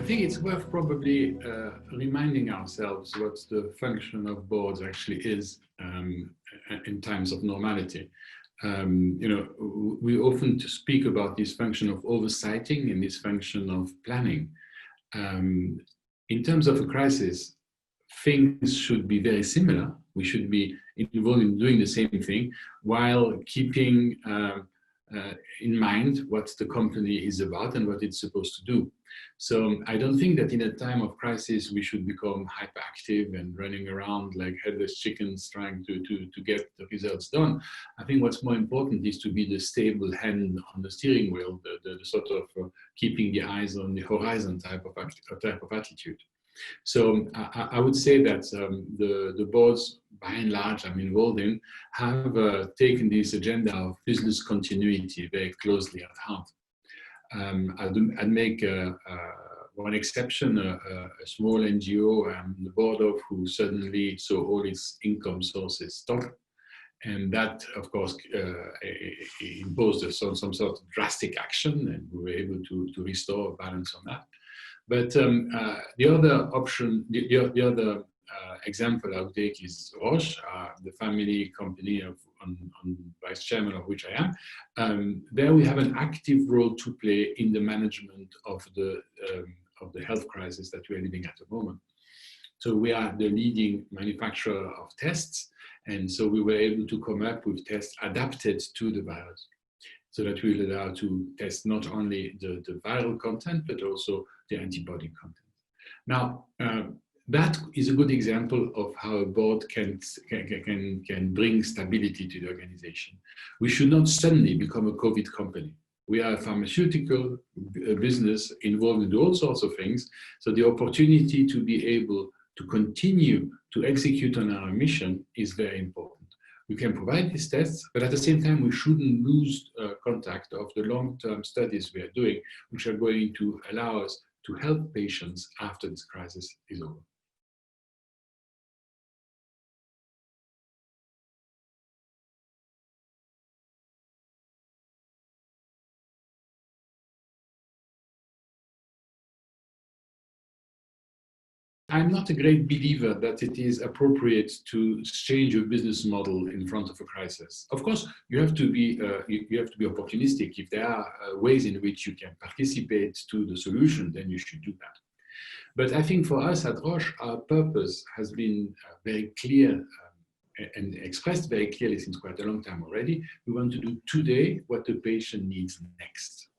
think it's worth probably reminding ourselves what the function of boards actually is in times of normality. We often speak about this function of oversighting and this function of planning. In terms of a crisis, things should be very similar. We should be involved in doing the same thing while keeping in mind what the company is about and what it's supposed to do. So I don't think that in a time of crisis we should become hyperactive and running around like headless chickens trying to get the results done. I think what's more important is to be the stable hand on the steering wheel, the sort of keeping the eyes on the horizon type of attitude. So I would say that the boards, by and large, I'm involved in, have taken this agenda of business continuity very closely at heart. I'd make one exception, a small NGO I'm the board of, who suddenly saw all its income sources stop. And that, of course, imposed some sort of drastic action, and we were able to restore a balance on that. But the other option, the other example I would take is Roche, the family company on vice chairman of which I am. There we have an active role to play in the management of the health crisis that we are living at the moment. So we are the leading manufacturer of tests, and so we were able to come up with tests adapted to the virus, so that we will allow to test not only the viral content, but also the antibody content. Now, that is a good example of how a board can bring stability to the organization. We should not suddenly become a COVID company. We are a pharmaceutical business involved in all sorts of things, so the opportunity to be able to continue to execute on our mission is very important. We can provide these tests, but at the same time, we shouldn't lose contact of the long-term studies we are doing, which are going to allow us to help patients after this crisis is over. I'm not a great believer that it is appropriate to change your business model in front of a crisis. Of course, you have to be opportunistic. If there are ways in which you can participate to the solution, then you should do that. But I think for us at Roche, our purpose has been very clear and expressed very clearly since quite a long time already. We want to do today what the patient needs next.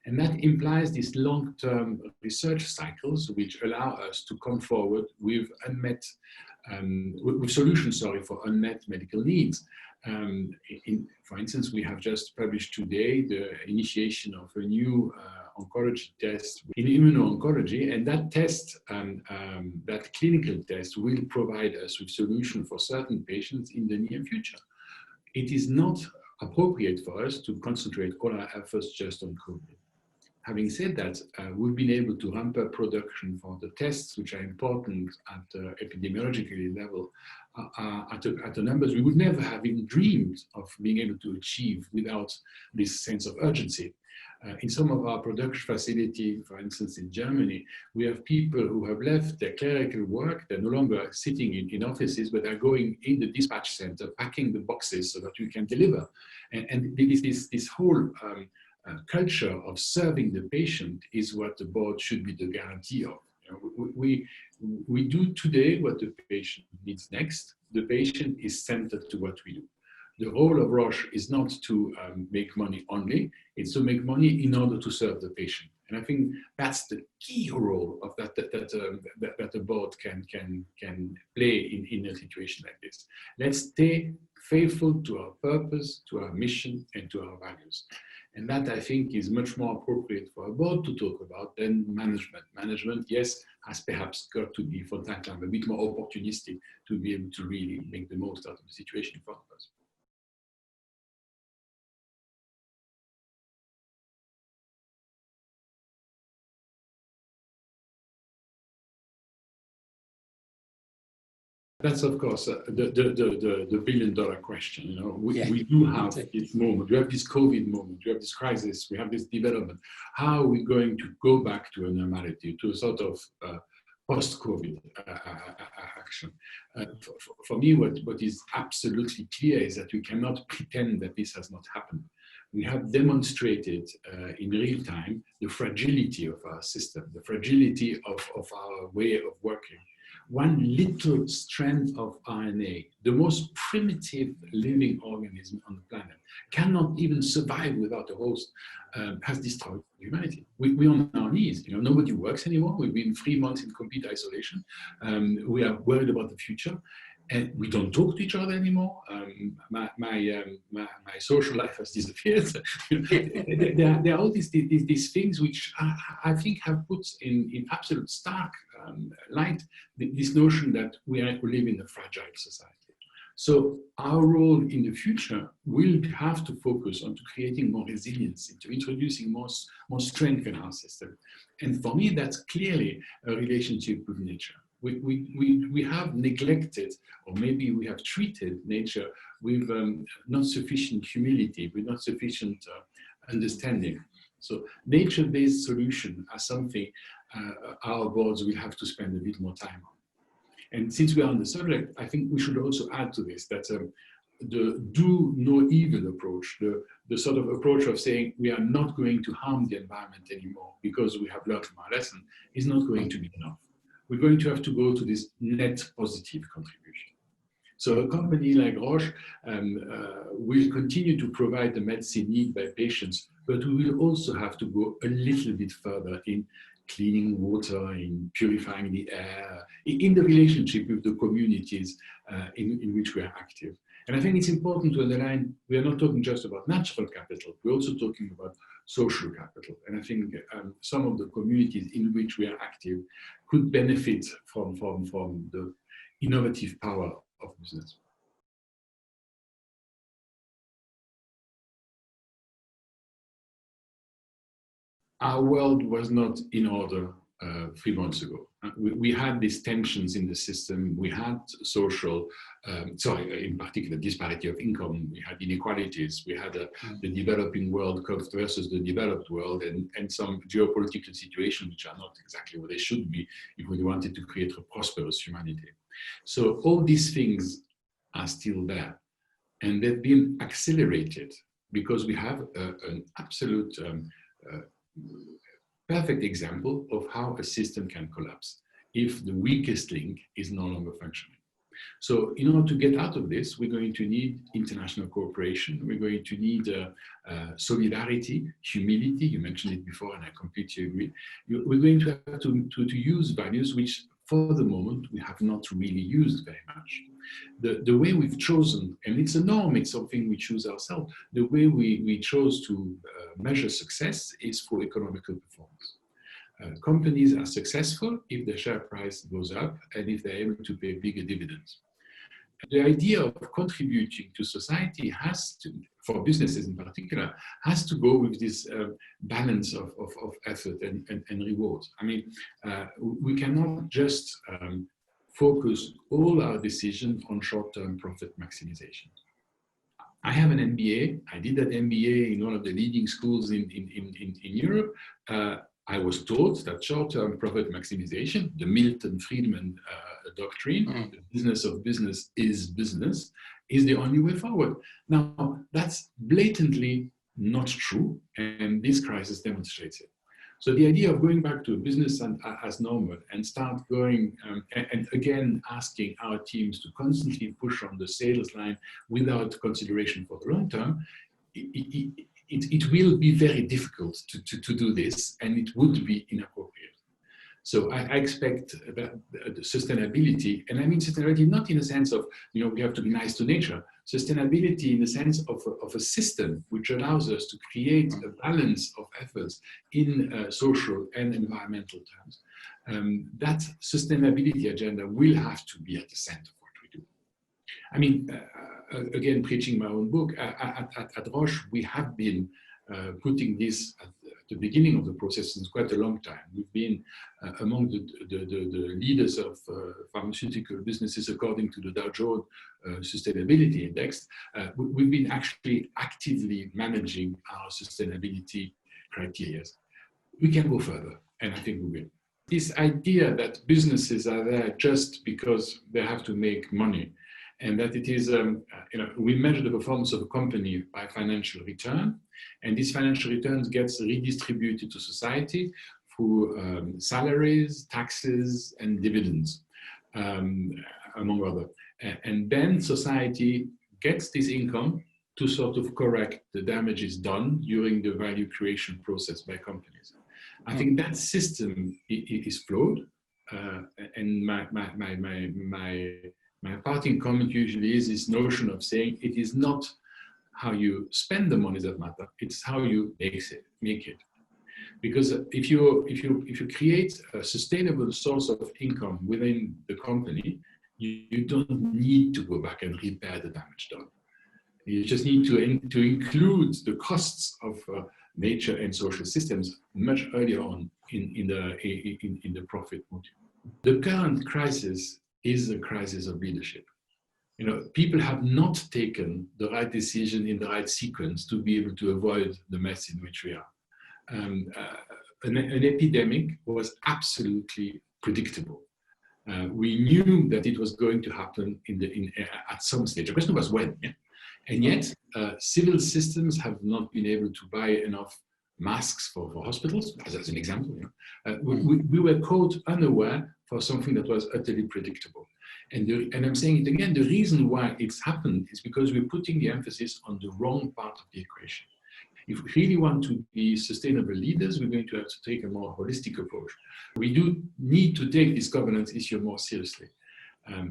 And that implies these long-term research cycles, which allow us to come forward with solutions for unmet medical needs. For instance, we have just published today the initiation of a new oncology test in immuno-oncology, and that test, that clinical test, will provide us with solutions for certain patients in the near future. It is not appropriate for us to concentrate all our efforts just on COVID. Having said that, we've been able to ramp up production for the tests which are important at the epidemiological level at the numbers we would never have even dreamed of being able to achieve without this sense of urgency. In some of our production facilities, for instance in Germany, we have people who have left their clerical work. They're no longer sitting in offices, but are going in the dispatch center, packing the boxes so that we can deliver. And this whole culture of serving the patient is what the board should be the guarantee of. We do today what the patient needs next. The patient is centered to what we do. The role of Roche is not to make money only, it's to make money in order to serve the patient. And I think that's the key role of that the board can play in a situation like this. Let's stay faithful to our purpose, to our mission, and to our values. And that, I think, is much more appropriate for a board to talk about than management. Management, yes, has perhaps got to be, for that time, a bit more opportunistic to be able to really make the most out of the situation in front of us. That's of course the billion-dollar question. You know, Yeah. we do have this moment. We have this COVID moment. We have this crisis. We have this development. How are we going to go back to a normality, to a sort of post-COVID action? For me, what is absolutely clear is that we cannot pretend that this has not happened. We have demonstrated in real time the fragility of our system, the fragility of our way of working. One little strand of RNA, the most primitive living organism on the planet, cannot even survive without a host, has destroyed humanity. We're on our knees. You know, nobody works anymore. We've been 3 months in complete isolation. We are worried about the future. And we don't talk to each other anymore. My social life has disappeared. There are all these things which I think have put in absolute stark light this notion that we live in a fragile society. So our role in the future will have to focus on creating more resilience, into introducing more strength in our system. And for me, that's clearly a relationship with nature. We have neglected, or maybe we have treated nature with not sufficient humility, with not sufficient understanding. So nature-based solutions are something our boards will have to spend a bit more time on. And since we are on the subject, I think we should also add to this that the do no evil approach, the sort of approach of saying we are not going to harm the environment anymore because we have learned from our lesson, is not going to be enough. We're going to have to go to this net positive contribution. So a company like Roche will continue to provide the medicine needed by patients, but we will also have to go a little bit further in cleaning water, in purifying the air, in the relationship with the communities in which we are active. And I think it's important to underline, we are not talking just about natural capital, we're also talking about social capital. And I think some of the communities in which we are active could benefit from the innovative power of business. Our world was not in order 3 months ago. We had these tensions in the system. We had social, in particular, disparity of income. We had inequalities. We had the developing world versus the developed world, and some geopolitical situations which are not exactly what they should be if we wanted to create a prosperous humanity. So all these things are still there, and they've been accelerated because we have an absolute perfect example of how a system can collapse if the weakest link is no longer functioning. So in order to get out of this, we're going to need international cooperation. We're going to need solidarity, humility. You mentioned it before, and I completely agree. We're going to have to use values which, for the moment, we have not really used very much. The way we've chosen, and it's a norm, it's something we choose ourselves, the way we chose to measure success is for economical performance. Companies are successful if the share price goes up and if they're able to pay bigger dividends. The idea of contributing to society has to, for businesses in particular, has to go with this balance of effort and reward. I mean, we cannot just focus all our decisions on short-term profit maximization. I have an MBA. I did that MBA in one of the leading schools in Europe. I was taught that short-term profit maximization, the Milton Friedman doctrine, the business of business, is the only way forward. Now, that's blatantly not true, and this crisis demonstrates it. So the idea of going back to a business as normal and start going and again asking our teams to constantly push on the sales line without consideration for the long term, it will be very difficult to do this, and it would be inappropriate. So I expect that the sustainability, and I mean sustainability not in the sense of, you know, we have to be nice to nature, sustainability in the sense of a system which allows us to create a balance of efforts in social and environmental terms. That sustainability agenda will have to be at the center of what we do. I mean, again, preaching my own book, at Roche, we have been putting this at the beginning of the process since quite a long time. We've been among the leaders of pharmaceutical businesses according to the Dow Jones Sustainability Index. We've been actually actively managing our sustainability criteria. We can go further, and I think we will. This idea that businesses are there just because they have to make money, and that it is, we measure the performance of a company by financial return, and this financial returns gets redistributed to society through salaries, taxes, and dividends, among other. And then society gets this income to sort of correct the damages done during the value creation process by companies. I think that system is flawed, and my parting comment usually is this notion of saying it is not how you spend the money that matter, it's how you make it. Because if you create a sustainable source of income within the company, you don't need to go back and repair the damage done. You just need to include the costs of nature and social systems much earlier on in the profit motive. The current crisis is a crisis of leadership. People have not taken the right decision in the right sequence to be able to avoid the mess in which we are. An epidemic was absolutely predictable. We knew that it was going to happen at some stage. The question was when. Yeah? And yet, civil systems have not been able to buy enough masks for hospitals, as an example. We were caught unaware for something that was utterly predictable. And I'm saying it again, the reason why it's happened is because we're putting the emphasis on the wrong part of the equation. If we really want to be sustainable leaders, we're going to have to take a more holistic approach. We do need to take this governance issue more seriously.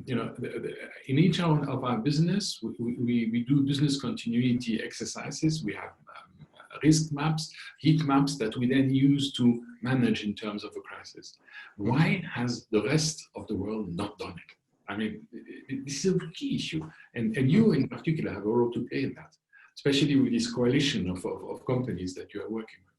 In each of our business, we do business continuity exercises. We have risk maps, heat maps that we then use to manage in terms of a crisis. Why has the rest of the world not done it? I mean, this is a key issue. And you in particular have a role to play in that, especially with this coalition of companies that you are working with.